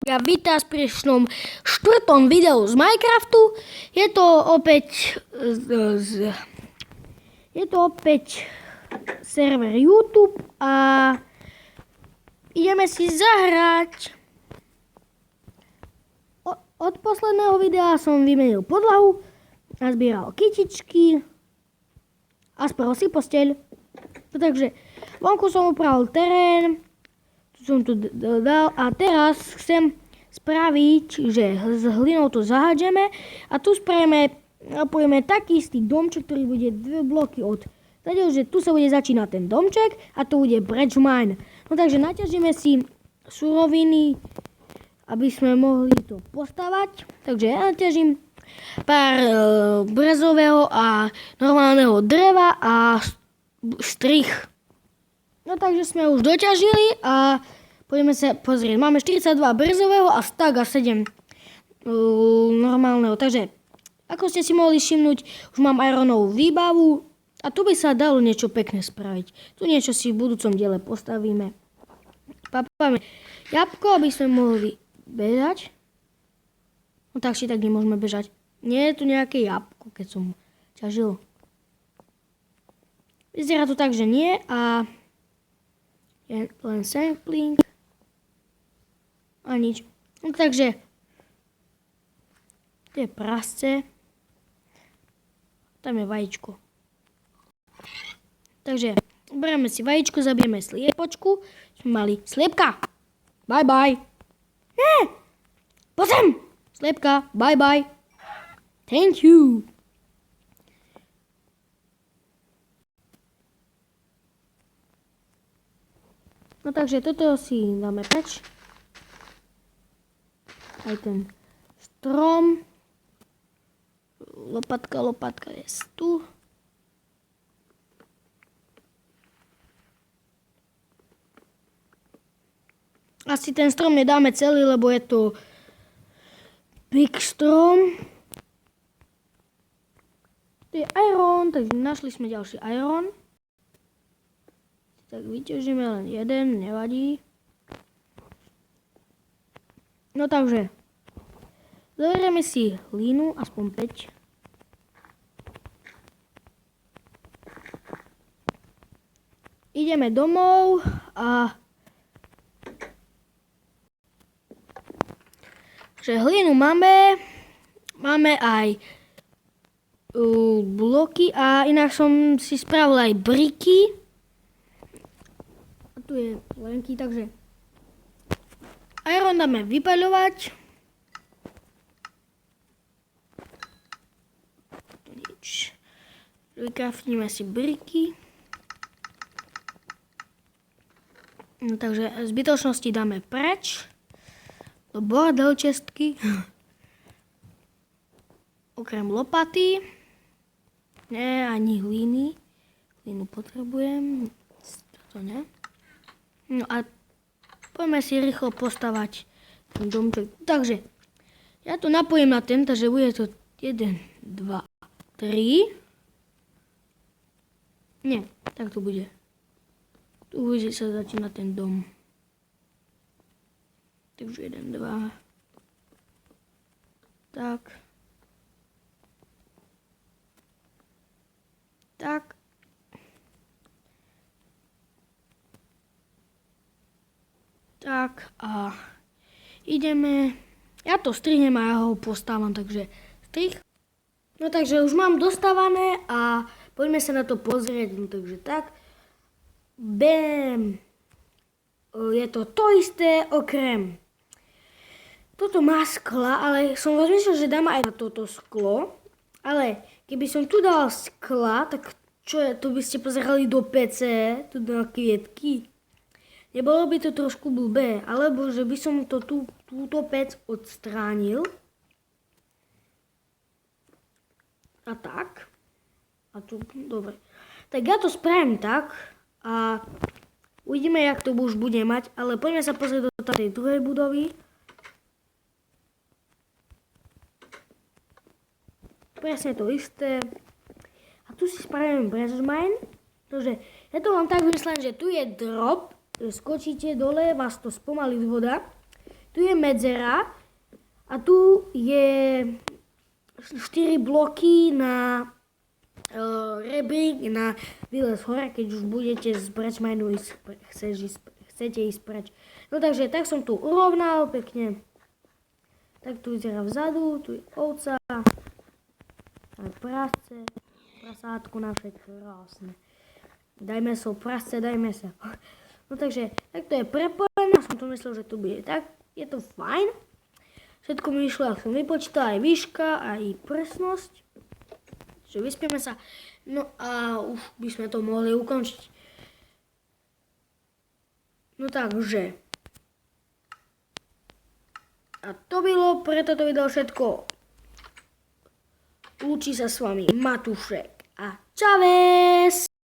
Ja vítam pri štvrtom videu z Minecraftu. Je to opäť server YouTube a ideme si zahrať. Od posledného videa som vymenil podlahu, nazbieral kytičky a spravil si posteľ. Takže vonku som upravil terén, som tu dal a teraz chcem spraviť, že s hlinou to zahádžeme a tu napojíme taký istý domček, ktorý bude 2 bloky od tady, že tu sa bude začínať ten domček a tu bude bridge mine. No takže naťažíme si suroviny, aby sme mohli to postavať. Takže ja naťažím pár brezového a normálneho dreva a strich. No takže sme už doťažili a poďme sa pozrieť. Máme 42 brezového a stack a 7 normálneho. Takže ako ste si mohli všimnúť, už mám ironovú výbavu a tu by sa dalo niečo pekné spraviť. Tu niečo si v budúcom diele postavíme. Papáme jabko, aby sme mohli bežať. No tak či tak nemôžeme bežať. Nie je tu nejaké jabko, keď som ťažil. Vyzerá to tak, že nie a je len sampling a nič. No takže to je prasce. Tam je vajíčko. Takže berieme si vajíčko, zabijeme sliepočku. Sme mali sliepka. Bye bye. Pozem. Sliepka. Bye bye. Thank you. No takže toto si dáme preč. Aj ten strom. Lopatka je tu. Asi ten strom nedáme celý, lebo je to big strom. To je iron, takže našli sme ďalší iron. Tak vyťažíme len jeden, nevadí. No takže, zoberieme si hlínu, aspoň 5. Ideme domov a že hlínu máme aj bloky a inak som si spravil aj briky. Tu je lenky, takže iron dáme vypaľovať. Nič. Vykraftíme si briky. No, takže zbytočnosti dáme preč. Do bordel čestky. Okrem lopaty. Nie, ani hlíny. Hlínu potrebujem. Toto ne. No a poďme si rýchlo postavať ten domček. Takže ja to napojím na ten, takže bude to 1, 2, 3. Nie, tak to bude. Tu bude sa začína ten dom. Takže 1, 2. Tak. Tak. Tak a ideme. Ja to strihnem a ja ho postávam, takže strih. No takže už mám dostávané a poďme sa na to pozrieť. No takže tak. Bam. Je to isté okrem. Toto má skla, ale som rozmýšľal, že dám aj na toto sklo. Ale keby som tu dal skla, tak čo je, tu by ste pozerali do PC, tu na kvietky. Nebolo by to trošku blbé, alebo že by som to túto pec odstránil. A tak. A tu, dobre. Tak ja to spravím tak a uvidíme, jak to už bude mať, ale poďme sa pozrieť do tej druhej budovy. Presne to isté. A tu si spravím bridge mine. Takže ja to mám tak vymyslené, že tu je drop, skočíte dole, vás to spomalí voda. Tu je medzera a tu je 4 bloky na rebrík na výlez hore, keď už budete z Brečmajnu chcete ísť preč. No takže tak som tu urovnal pekne. Tak tu vyzerá vzadu, tu je ovca, prasátku na všetko, krásne. Daj meso, prasce, daj meso. No takže, tak to je prepojené, som to myslel, že tu bude tak, je to fajn. Všetko mi vyšlo, ak som vypočítal, aj výška, aj presnosť. Čiže vyspieme sa, no a už by sme to mohli ukončiť. No takže. A to bylo pre toto video všetko. Lúči sa s vami Matúšek a čaves!